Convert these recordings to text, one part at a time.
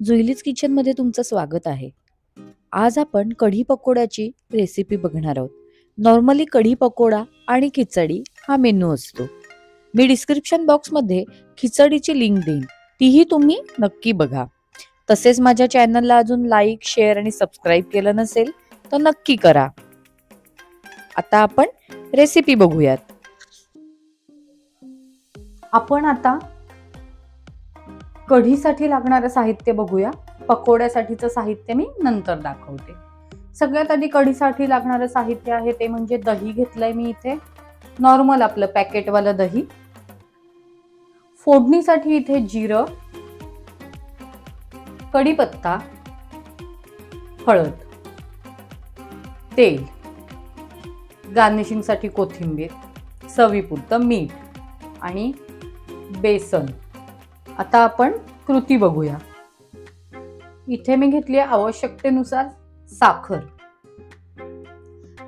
जुईलीज किचनमध्ये तुमचं स्वागत आहे. आज आपण कढी पकोड्याची रेसिपी बघणार आहोत. नॉर्मली कढी पकोडा आणि खिचडी हा मेनू असतो. मी डिस्क्रिप्शन बॉक्समध्ये खिचडीची लिंक देईन, तीही तुम्ही नक्की बघा. तसेच माझ्या चॅनलला अजून लाईक, शेअर आणि सबस्क्राईब केलं नसेल तर नक्की करा. आता आपण रेसिपी बघूयात. आपण आता कढीसाठी लागणारं साहित्य बघूया. पकोड्यासाठीचं साहित्य मी नंतर दाखवते. सगळ्यात आधी कढीसाठी लागणारं साहित्य आहे ते म्हणजे दही घेतलंय मी इथे, नॉर्मल आपलं पॅकेटवालं दही. फोडणीसाठी इथे जिरं, कढीपत्ता, हळद, तेल, गार्निशिंगसाठी कोथिंबीर, चवीपुरतं मीठ आणि बेसन. आता आपण कृती बघूया. इथे मी घेतली आवश्यकतेनुसार साखर.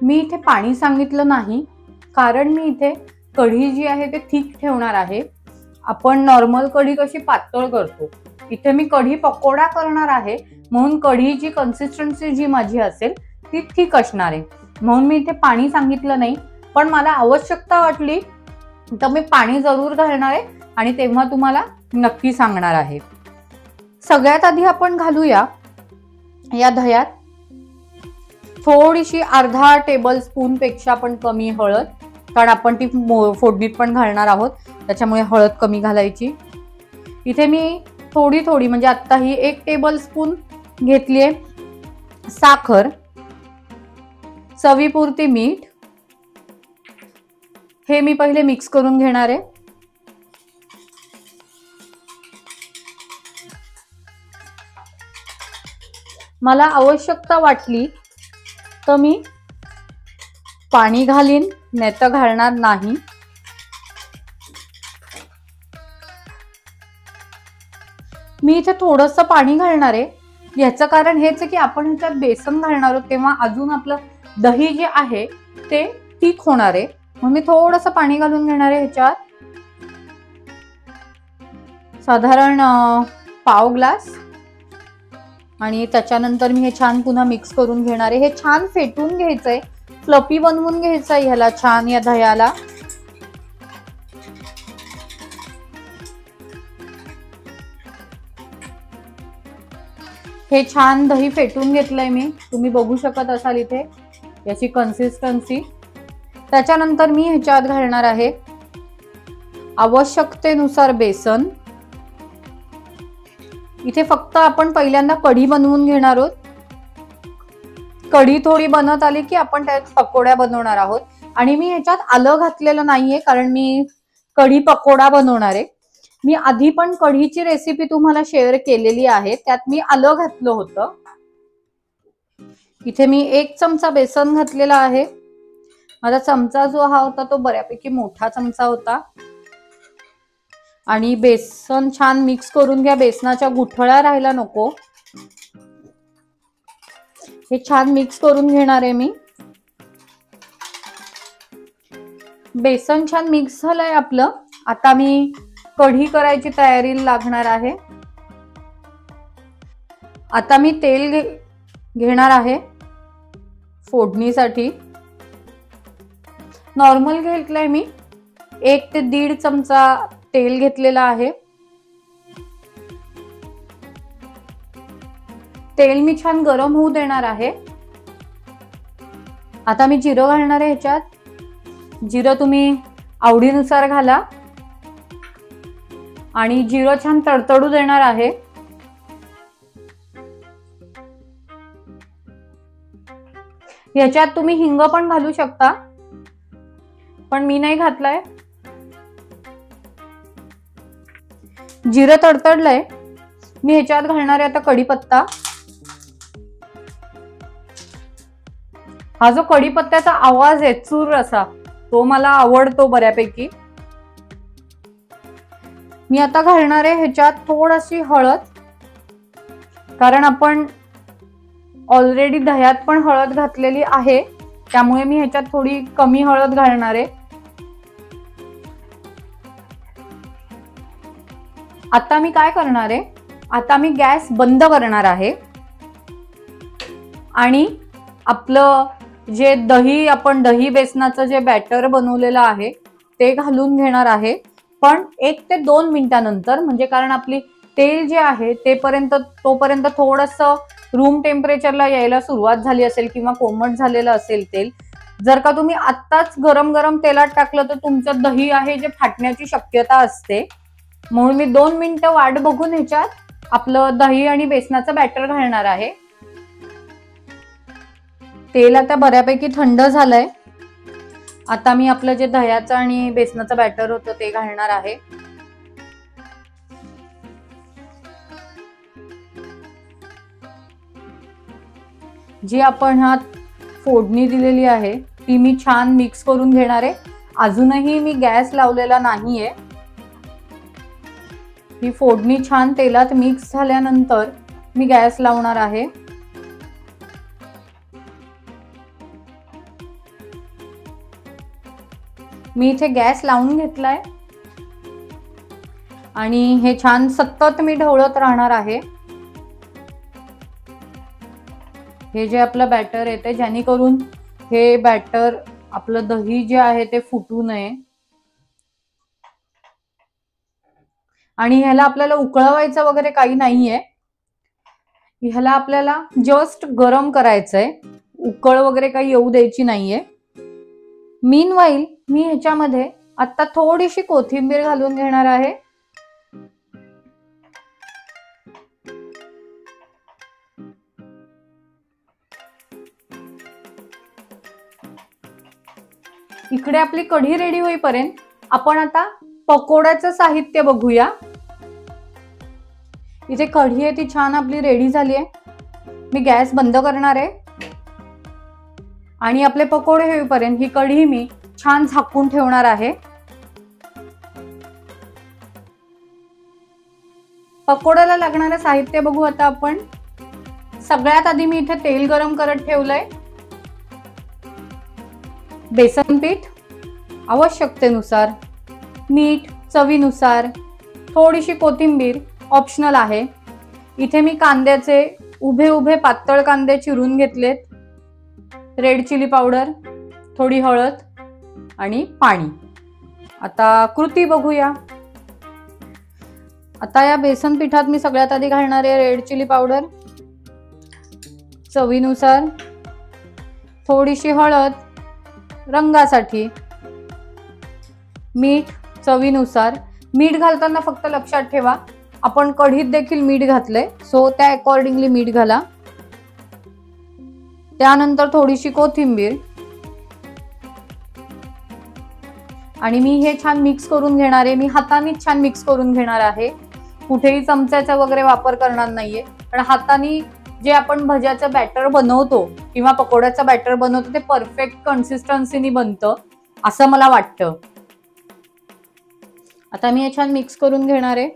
मी इथे पाणी सांगितलं नाही कारण मी इथे कढी जी आहे ते थिक ठेवणार आहे. आपण नॉर्मल कढी कशी पातळ करतो, इथे मी कढी पकोडा करणार आहे म्हणून कढीची कन्सिस्टन्सी जी माझी असेल ती थिक असणार आहे, म्हणून मी इथे पाणी सांगितलं नाही. पण मला आवश्यकता वाटली तर मी पाणी जरूर घालणार आहे आणि तेव्हा तुम्हाला नक्की सांगणार आहे. सगळ्यात आधी आपण घालूया या दह्यात थोडीशी अर्धा टेबल स्पून पेक्षा पण कमी हळद, कारण आपण ती फोडणीत पण घालणार आहोत त्याच्यामुळे हळद कमी घालायची. इथे मी थोडी म्हणजे आता ही 1 टेबल स्पून घेतलीये साखर, चवीपुरती मीठ. हे मी पहिले मिक्स करून घेणार आहे. मला आवश्यकता वाटली तर मी पाणी घालीन, नाहीतर घालणार नाही. मी इथे थोडंसं पाणी घालणार आहे. याचं कारण हेच आहे की आपण ह्याच्यात बेसन घालणार आहोत तेव्हा अजून आपलं दही जे आहे ते ठीक होणार आहे, म्हणून मी थोडंसं पाणी घालून घेणार आहे ह्याच्यात. साधारण पाव ग्लास. आणि त्याच्यानंतर मी हे छान पुन्हा मिक्स करून घेणार आहे. हे छान फेटून घ्यायचंय, फ्लफी बनवून घ्यायचंय ह्याला छान, या दह्याला. हे छान दही फेटून घेतलंय मी, तुम्ही बघू शकत असाल इथे याची कन्सिस्टन्सी. त्याच्यानंतर मी ह्याच्यात घालणार आहे आवश्यकतेनुसार बेसन. इथे फक्त आपण पहिल्यांदा कढी बनवून घेणार आहोत. कढी थोडी बनत आली की आपण त्यात पकोड्या बनवणार आहोत. आणि मी ह्याच्यात आलं घातलेलं नाहीये कारण मी कढी पकोडा बनवणार आहे. मी आधी पण कढीची रेसिपी तुम्हाला शेअर केलेली आहे, त्यात मी आलं घातलं होतं. इथे मी 1 चमचा बेसन घातलेला आहे. माझा चमचा जो हा होता तो बऱ्यापैकी मोठा चमचा होता. आणि बेसन छान मिक्स करून घ्या, बेसनाच्या गुठळ्या राहायला नको. हे छान मिक्स करून घेणार आहे मी. बेसन छान मिक्स झालंय आपलं. आता मी कढी करायची तयारी लागणार आहे. आता मी तेल घेणार आहे फोडणीसाठी. नॉर्मल घेतलंय मी, 1 ते 1.5 चमचा तेल घेतलेला आहे. तेल मी छान गरम होऊ देणार आहे. आता मी जिरं घालणार आहे ह्याच्यात. जिरं तुम्ही आवडीनुसार घाला. आणि जिरं छान तडतडू देणार आहे. ह्याच्यात तुम्ही हिंग पण घालू शकता, पण मी नाही घातलंय. जिरं तडतडलंय. मी ह्याच्यात घालणार आहे आता कढीपत्ता. हा जो कढीपत्त्याचा आवाज आहे चूर असा, तो मला आवडतो बऱ्यापैकी. मी आता घालणार आहे ह्याच्यात थोडीशी हळद, कारण आपण ऑलरेडी दह्यात पण हळद घातलेली आहे, त्यामुळे मी ह्याच्यात थोडी कमी हळद घालणार आहे. आता मी काय करणार आहे, आता मी गॅस बंद करणार आहे आणि आपलं जे आपण दही बेसनाचं जे बॅटर बनवलेलं आहे ते घालून घेणार आहे, पण 1 ते 2 मिनिटानंतर, म्हणजे कारण आपली तेल जे आहे तोपर्यंत थोडंसं रूम टेम्परेचरला यायला सुरुवात झाली असेल किंवा कोमट झालेलं असेल तेल. जर का तुम्ही आत्ताच गरम गरम तेलात टाकलं तर तुमचं दही आहे जे फाटण्याची शक्यता असते. म्हणून मी 2 मिनिटं वाट बघून ह्याच्यात आपलं दही आणि बेसनाचं बॅटर घालणार आहे. तेल आता बऱ्यापैकी थंड झालंय. आता मी आपलं जे दह्याचं आणि बेसनाचं बॅटर होतं ते घालणार आहे. जी आपण ह्यात फोडणी दिलेली आहे ती मी छान मिक्स करून घेणार आहे. अजूनही मी गॅस लावलेला नाहीये. ही फोडणी छान तेलात मिक्स झाल्यानंतर मी गॅस लावणार आहे. मी इथे गॅस लावून घेतलाय आणि हे छान सतत मी ढवळत राहणार आहे. हे जे आपलं बॅटर येते जेणेकरून हे बॅटर आपलं दही जे आहे ते फुटू नये. आणि ह्याला आपल्याला उकळवायचं वगैरे काही नाहीये. ह्याला आपल्याला जस्ट गरम करायचंय, उकळ वगैरे काही येऊ द्यायची नाहीये. मीनवाईल मी ह्याच्यामध्ये आता थोडीशी कोथिंबीर घालून घेणार आहे. इकडे आपली कढी रेडी होईपर्यंत आपण आता पकोड्याचं साहित्य बघूया. इथे कढी आहे ती छान आपली रेडी झाली आहे. मी गॅस बंद करणार आहे आणि आपले पकोडे होईपर्यंत ही कढी मी छान झाकून ठेवणार आहे. पकोड्याला लागणारं साहित्य बघू आता आपण. सगळ्यात आधी मी इथे तेल गरम करत ठेवलंय. बेसन पीठ आवश्यकतेनुसार, मीठ चवीनुसार, थोडीशी कोथिंबीर ऑप्शनल आहे. इथे मी कांद्याचे उभे पातळ कांदे चिरून घेतलेत. रेड चिली पावडर, थोडी हळद आणि पाणी. आता कृती बघूया. आता या बेसन पिठात मी सगळ्यात आधी घालणार आहे रेड चिली पावडर, चवीनुसार, थोडीशी हळद रंगासाठी, मीठ चवीनुसार. मीठ घालताना फक्त लक्षात ठेवा आपण कढीत देखील मीठ घातले, सो त्या अकॉर्डिंगली मीठ घाला. त्यानंतर थोडीशी कोथिंबीर आणि मी हे छान मिक्स करून घेणार आहे. मी हातानेच छान मिक्स करून घेणार आहे, कुठेही चमच्याचा वगैरे वापर करणार नाहीये. कारण हाताने जे आपण भज्याचं बॅटर बनवतो किंवा पकोड्याचं बॅटर बनवतो ते परफेक्ट कन्सिस्टन्सीनी बनतं असं मला वाटतं. आता मी हे छान मिक्स करून घेणार आहे.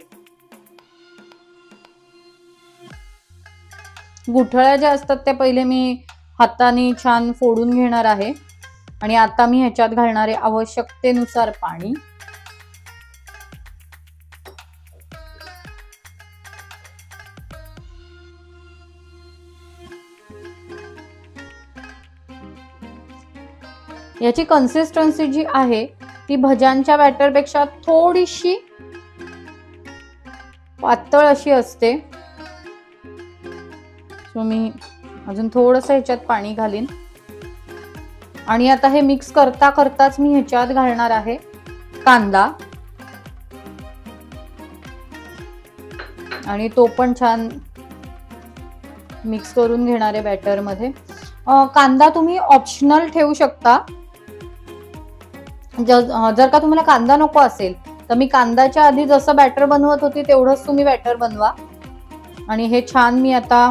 गुठळ्या ज्या असतात त्या पहिले मी हाताने छान फोडून घेणार आहे. आणि आता मी ह्याच्यात घालणार आहे आवश्यकतेनुसार पाणी. याची कन्सिस्टन्सी जी आहे ती भज्यांच्या बॅटरपेक्षा थोडीशी पातळ अशी असते. सो मी अजून थोडंसं ह्याच्यात पाणी घालीन आणि आता हे मिक्स करता करताच मी ह्याच्यात घालणार आहे कांदा आणि तो पण छान मिक्स करून घेणार आहे बॅटर मध्ये. कांदा तुम्ही ऑप्शनल ठेवू शकता. जर का तुम्हाला कांदा नको असेल तर मी कांद्याच्या आधी जसं बॅटर बनवत होती तेवढंच तुम्ही बॅटर बनवा. आणि हे छान मी आता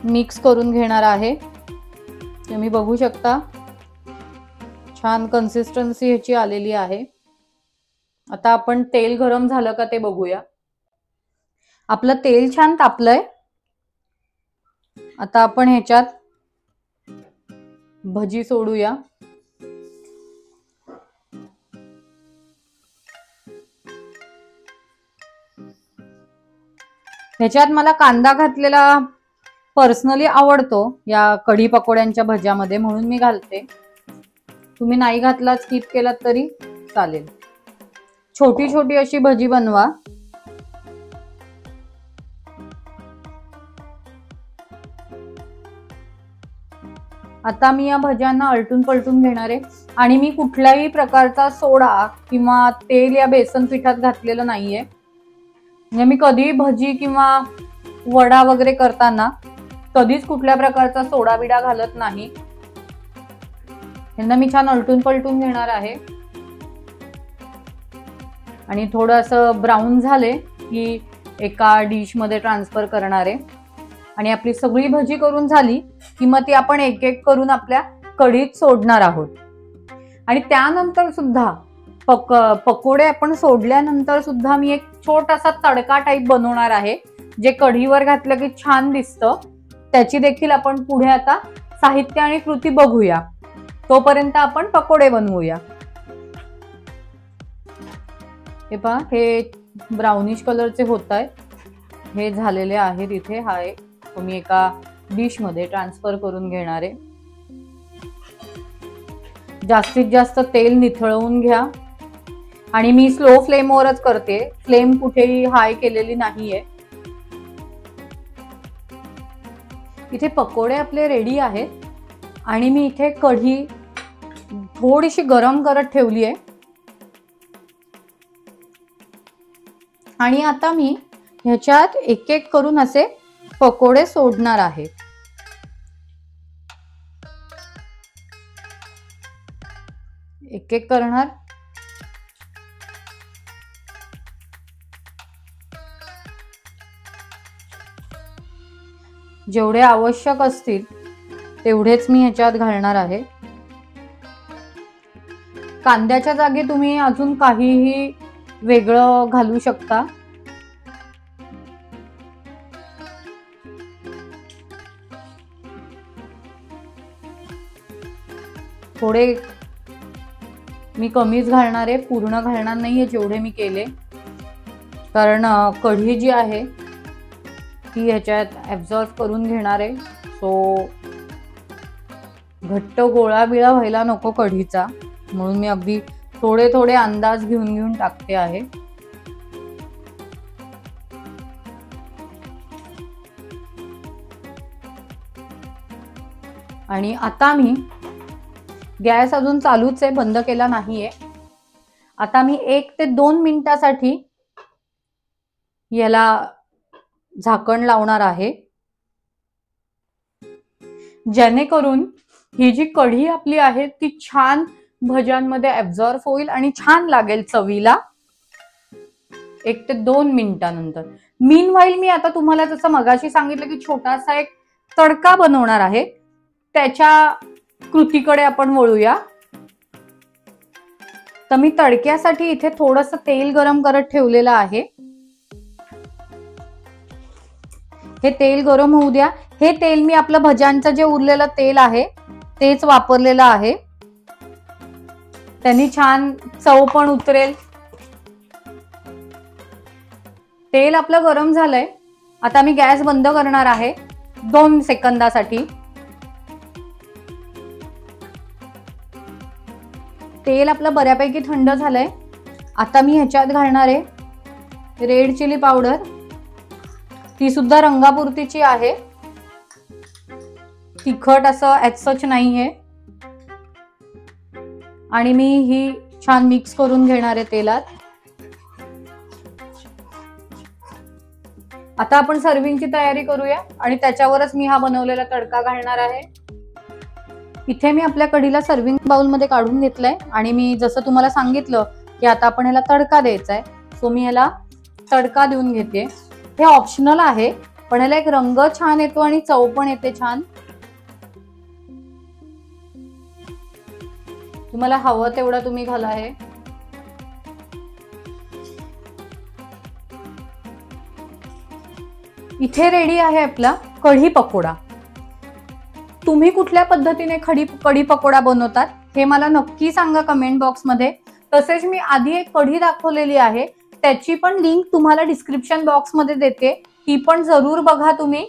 मिक्स करून घेणार आहे. तुम्ही बघू शकता छान कन्सिस्टन्सी ह्याची आलेली आहे. आता आपण तेल गरम झालं का ते बघूया. आपलं तेल छान तापलंय. आता आपण ह्याच्यात भजी सोडूया. ह्याच्यात मला कांदा घातलेला पर्सनली आवडतो या कढी पकोड्यांच्या भज्यामध्ये, म्हणून मी घालते. तुम्ही नाही घातला, स्किप केलात तरी चालेल. छोटी छोटी अशी भजी बनवा. आता मी या भज्यांना आलटून पलटून घेणार आहे आणि मी कुठल्याही प्रकारचा सोडा किंवा तेल या बेसन पिठात घातलेलं नाहीये. म्हणजे मी कधी भजी किंवा वडा वगैरे करताना कधीच कुठल्या प्रकारचा सोडा बिडा घालत नाही. यांना मी छान आलटून पलटून घेणार आहे आणि थोडंसं ब्राऊन झाले की एका डिश मध्ये ट्रान्सफर करणार आहे. आणि आपली सगळी भजी करून झाली की मग ती आपण एक एक करून आपल्या कढीत सोडणार आहोत. आणि त्यानंतर सुद्धा पकोडे आपण सोडल्यानंतर सुद्धा मी एक छोटासा तडका टाईप बनवणार आहे, जे कढीवर घातलं की छान दिसतं. त्याची देखील आपण पुढे आता साहित्य आणि कृती बघूया. तोपर्यंत आपण पकोडे बनवूया. हे पहा, हे ब्राउनिश कलरचे होत आहेत, हे झालेले आहेत. इथे हा एक मी एका डिश मध्ये ट्रान्सफर करून घेणार आहे. जास्तीत जास्त तेल निथळवून घ्या आणि मी स्लो फ्लेमवरच करते, फ्लेम कुठेही हाय केलेली नाहीये. इथे पकोडे आपले रेडी आहेत आणि मी इथे कढी थोडीशी गरम करत ठेवली आहे. आणि आता मी ह्याच्यात एक एक करून असे पकोडे सोडणार आहे. एक एक करणार. जेवढे आवश्यक असतील तेवढेच मी ह्याच्यात घालणार आहे. कांद्याच्या जागी तुम्ही अजून काहीही वेगळं घालू शकता. थोडे मी कमीच घालणार आहे, पूर्ण घालणार नाहीये जेवढे मी केले, कारण कढी जी आहे ती ह्याच्यात ॲब्झॉर्ब करून घेणार आहे. सो घट्ट गोळा बिळा व्हायला नको कढीचा, म्हणून मी अगदी थोडे थोडे अंदाज घेऊन घेऊन टाकते आहे. आणि आता मी गॅस अजून चालूच आहे, बंद केला नाहीये. आता मी 1 ते 2 मिनिटासाठी याला झाकण लावणार आहे, जेणेकरून ही जी कढी आपली आहे ती छान भज्यांमध्ये ॲब्झॉर्ब होईल आणि छान लागेल चवीला. 1 ते 2 मिनिटानंतर. मीनवाईल मी आता तुम्हाला जसं मगाशी सांगितलं की छोटासा एक तडका बनवणार आहे, त्याच्या कृतीकडे आपण वळूया. तर मी तडक्यासाठी इथे थोडंसं तेल गरम करत ठेवलेलं आहे. हे तेल गरम होऊ द्या. हे तेल मी आपलं भज्यांचं जे उरलेलं तेल आहे तेच वापरलेलं आहे, त्यांनी छान चव पण उतरेल. तेल आपलं गरम झालंय. आता मी गॅस बंद करणार आहे 2 सेकंदासाठी. तेल आपलं बऱ्यापैकी थंड झालंय. आता मी ह्याच्यात घालणार आहे रेड चिली पावडर. ती सुद्धा रंगापुरतीची आहे, तिखट असं ॲज सच नाहीये. आणि मी ही छान मिक्स करून घेणार आहे तेलात. आता आपण सर्विंगची तयारी करूया आणि त्याच्यावरच मी हा बनवलेला तडका घालणार आहे. इथे मी आपल्या कढीला सर्विंग बाउल मध्ये काढून घेतलंय आणि मी जसं तुम्हाला सांगितलं की आता आपण ह्याला तडका द्यायचा आहे, सो मी ह्याला तडका देऊन घेते. हे ऑप्शनल आहे, पण ह्याला एक रंग छान येतो आणि चव पण येते छान. तुम्हाला हवं तेवढा तुम्ही घाला. आहे इथे रेडी आहे आपला कढी पकोडा. तुम्ही कुठल्या पद्धतीने कढी पकोडा बनवतात हे मला नक्की सांगा कमेंट बॉक्स मध्ये. तसेच मी आधी एक कढी दाखवलेली आहे, त्याची पण लिंक तुम्हाला डिस्क्रिप्शन बॉक्स मध्ये देते ती पण जरूर बघा तुम्ही.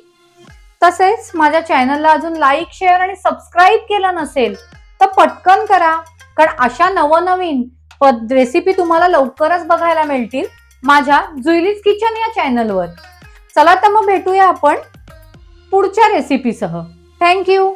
तसेच माझ्या चॅनलला अजून लाईक, शेअर आणि सबस्क्राईब केलं नसेल तर पटकन करा, कारण अशा नवनवीन रेसिपी तुम्हाला लवकरच बघायला मिळतील माझ्या जुईलीज किचन या चॅनलवर. चला तर मग भेटूया आपण पुढच्या रेसिपीसह. थँक्यू.